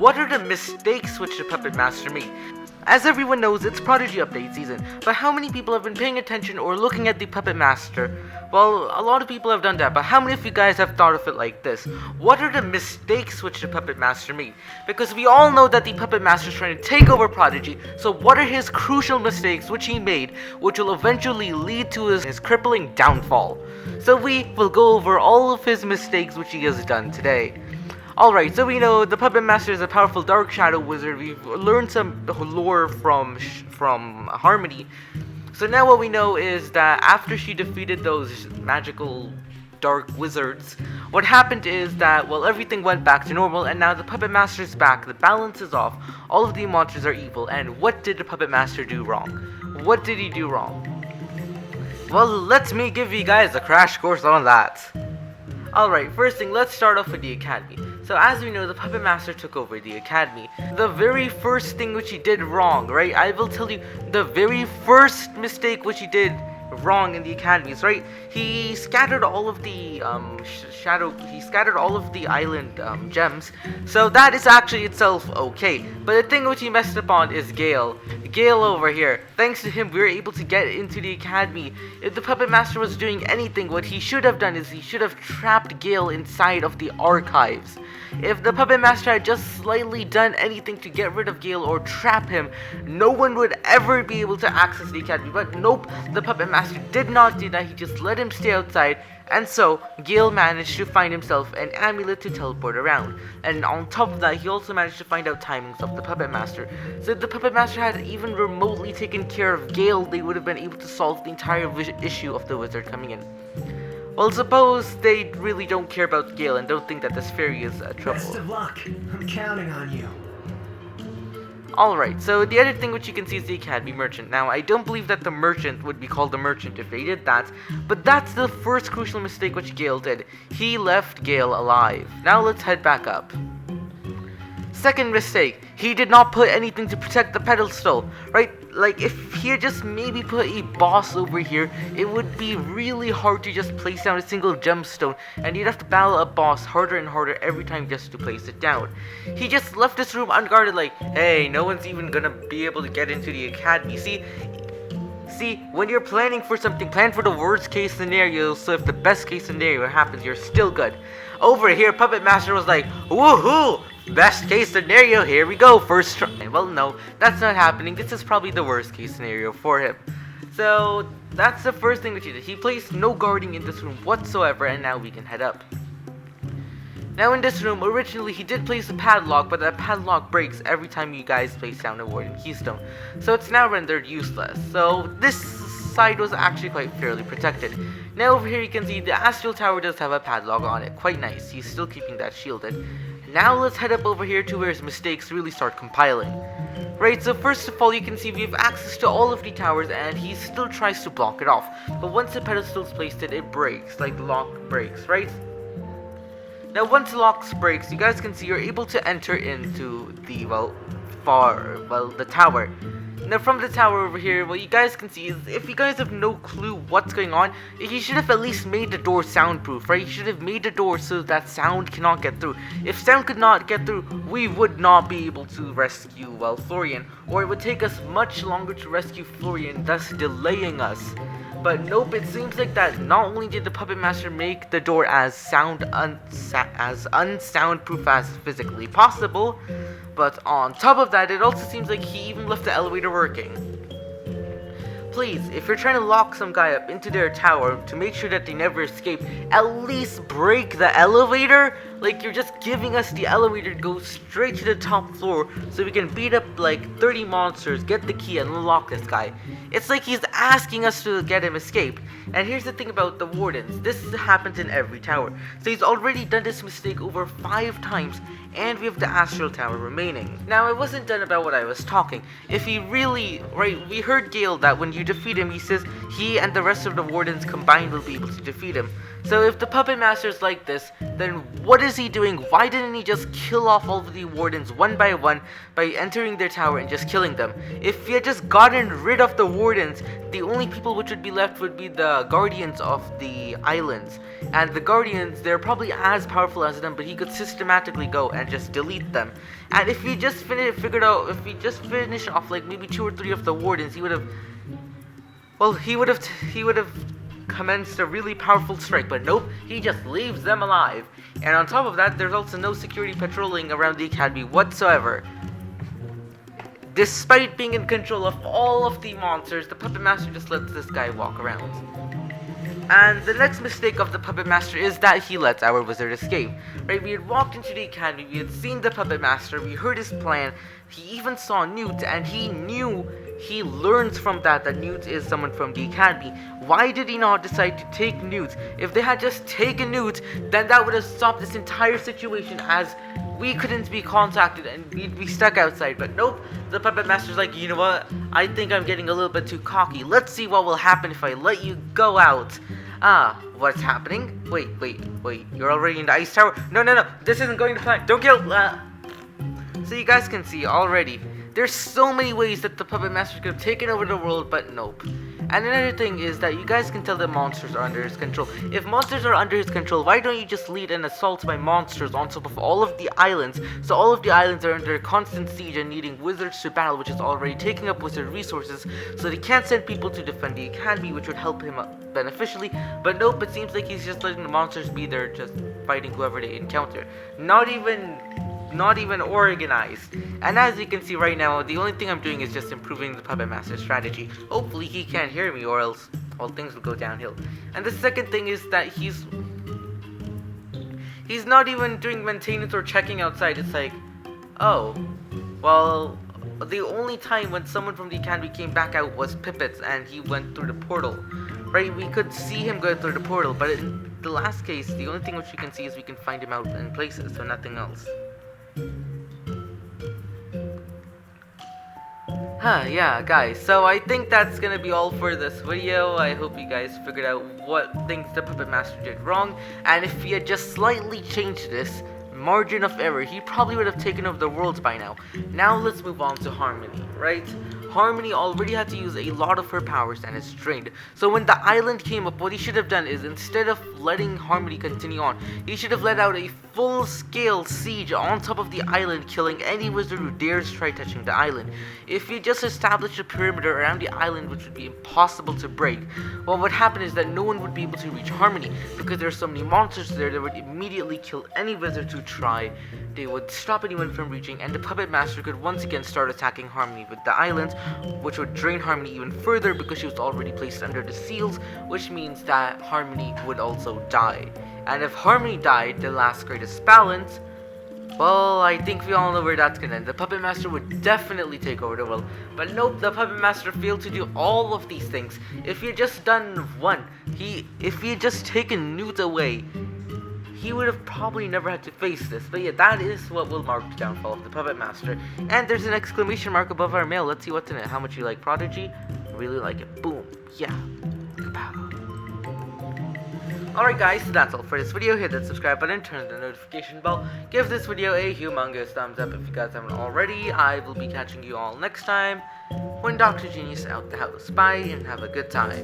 what are the mistakes which the Puppet Master made? As everyone knows, it's Prodigy update season, but how many people have been paying attention or looking at the Puppet Master? Well, a lot of people have done that, but how many of you guys have thought of it like this? What are the mistakes which the Puppet Master made? Because we all know that the Puppet Master is trying to take over Prodigy, so what are his crucial mistakes which he made, which will eventually lead to his crippling downfall? So we will go over all of his mistakes which he has done today. Alright, so we know the Puppet Master is a powerful Dark Shadow wizard. We've learned some lore from Harmony. So now what we know is that after she defeated those magical dark wizards, what happened is that, well, everything went back to normal, and now the Puppet Master is back, the balance is off, all of the monsters are evil, and what did the Puppet Master do wrong? What did he do wrong? Well, let me give you guys a crash course on that. Alright, first thing, let's start off with the Academy. So as we know, the Puppet Master took over the Academy. The very first thing which he did wrong, right? I will tell you the very first mistake which he did wrong in the Academies, right? He scattered all of the he scattered all of the island gems, so that is actually itself okay. But the thing which he messed up on is Gale over here. Thanks to him, we were able to get into the Academy. If the Puppet Master was doing anything, what he should have done is he should have trapped Gale inside of the archives. If the Puppet Master had just slightly done anything to get rid of Gale or trap him, no one would ever be able to access the Academy. But nope, the Puppet Master did not do that. He just let him stay outside, and so Gale managed to find himself an amulet to teleport around. And on top of that, he also managed to find out timings of the Puppet Master. So if the Puppet Master had even remotely taken care of Gale, they would have been able to solve the entire issue of the wizard coming in. Well, suppose they really don't care about Gale and don't think that this fairy is trouble. Best of luck. I'm counting on you. Alright, so the other thing which you can see is the Academy Merchant. Now, I don't believe that the Merchant would be called the Merchant if they did that, but that's the first crucial mistake which Gale did. He left Gale alive. Now let's head back up. Second mistake, he did not put anything to protect the Pedestal, right? Like, if he had just maybe put a boss over here, it would be really hard to just place down a single gemstone, and you'd have to battle a boss harder and harder every time just to place it down. He just left this room unguarded like, hey, no one's even gonna be able to get into the Academy. See, when you're planning for something, plan for the worst case scenario, so if the best case scenario happens, you're still good. Over here, Puppet Master was like, woohoo! Best case scenario, here we go, first try. Well, no, that's not happening. This is probably the worst case scenario for him. So, that's the first thing that he did. He placed no guarding in this room whatsoever, and now we can head up. Now in this room, originally he did place a padlock, but that padlock breaks every time you guys place down a Warden Keystone. So it's now rendered useless. So this side was actually quite fairly protected. Now over here you can see the Astral Tower does have a padlock on it. Quite nice. He's still keeping that shielded. Now let's head up over here to where his mistakes really start compiling. Right, so first of all you can see we have access to all of the towers and he still tries to block it off. But once the pedestal is placed it breaks, like the lock breaks, right? Now once the lock breaks, you guys can see you're able to enter into the, the tower. Now from the tower over here, what you guys can see is, if you guys have no clue what's going on, you should have at least made the door soundproof, right? You should have made the door so that sound cannot get through. If sound could not get through, we would not be able to rescue, Florian, or it would take us much longer to rescue Florian, thus delaying us. But nope, it seems like that not only did the Puppet Master make the door as unsoundproof as physically possible, but on top of that, it also seems like he even left the elevator working. Please, if you're trying to lock some guy up into their tower to make sure that they never escape, at least break the elevator. Like, you're just giving us the elevator to go straight to the top floor so we can beat up like 30 monsters, get the key, and unlock this guy. It's like he's asking us to get him escape. And here's the thing about the wardens, this happens in every tower. So he's already done this mistake over 5 times, and we have the Astral Tower remaining. Now, I wasn't done about what I was talking. If he really, we heard Gale that when you defeat him, he says he and the rest of the wardens combined will be able to defeat him. So if the Puppet Master's like this, then what is he doing? Why didn't he just kill off all of the wardens one by one by entering their tower and just killing them? If he had just gotten rid of the wardens, the only people which would be left would be the guardians of the islands. And the guardians, they're probably as powerful as them, but he could systematically go and just delete them. And if he just finished off like maybe 2 or 3 of the wardens, he would have commenced a really powerful strike, but nope, he just leaves them alive. And on top of that, there's also no security patrolling around the academy whatsoever. Despite being in control of all of the monsters, the Puppet Master just lets this guy walk around. And the next mistake of the Puppet Master is that he lets our wizard escape. Right, we had walked into the academy, we had seen the Puppet Master, we heard his plan, he even saw Newt, and he learns from that Newt is someone from the academy. Why did he not decide to take Newt? If they had just taken Newt, then that would have stopped this entire situation, as we couldn't be contacted and we'd be stuck outside. But nope, the Puppet Master's like, you know what, I think I'm getting a little bit too cocky. Let's see what will happen if I let you go out. What's happening? Wait, you're already in the ice tower? No, this isn't going to plan. Don't kill. So you guys can see already, there's so many ways that the Puppet Master could have taken over the world, but nope. And another thing is that you guys can tell that monsters are under his control. If monsters are under his control, why don't you just lead an assault by monsters on top of all of the islands? So all of the islands are under constant siege and needing wizards to battle, which is already taking up wizard resources, so they can't send people to defend the academy, which would help him beneficially. But nope, it seems like he's just letting the monsters be there, just fighting whoever they encounter. Not even organized. And as you can see right now, the only thing I'm doing is just improving the Puppet Master's strategy. Hopefully he can't hear me, or else all things will go downhill. And the second thing is that he's not even doing maintenance or checking outside. It's like, oh, well, the only time when someone from the academy came back out was Pippets, and he went through the portal. Right, we could see him go through the portal, but in the last case, the only thing which we can see is we can find him out in places, so nothing else. Yeah, guys, so I think that's gonna be all for this video. I hope you guys figured out what things the Puppet Master did wrong, and if he had just slightly changed this margin of error, he probably would have taken over the world by now. Now let's move on to Harmony, right? Harmony already had to use a lot of her powers and is drained. So when the island came up, what he should have done is, instead of letting Harmony continue on, he should have let out a full-scale siege on top of the island, killing any wizard who dares try touching the island. If he just established a perimeter around the island which would be impossible to break, what would happen is that no one would be able to reach Harmony, because there are so many monsters there that would immediately kill any wizard who try. They would stop anyone from reaching, and the Puppet Master could once again start attacking Harmony with the islands, which would drain Harmony even further because she was already placed under the seals, which means that Harmony would also die. And if Harmony died, the last greatest balance, well, I think we all know where that's gonna end. The Puppet Master would definitely take over the world. But nope, the Puppet Master failed to do all of these things. If he had just done one, if he had just taken Newt away, he would have probably never had to face this. But yeah, that is what will mark the downfall of the Puppet Master. And there's an exclamation mark above our mail. Let's see what's in it. How much you like Prodigy? I really like it. Boom. Yeah. Kapow. Alright guys, so that's all for this video. Hit that subscribe button, turn the notification bell, give this video a humongous thumbs up if you guys haven't already. I will be catching you all next time when Dr. Genius out the house. Bye and have a good time.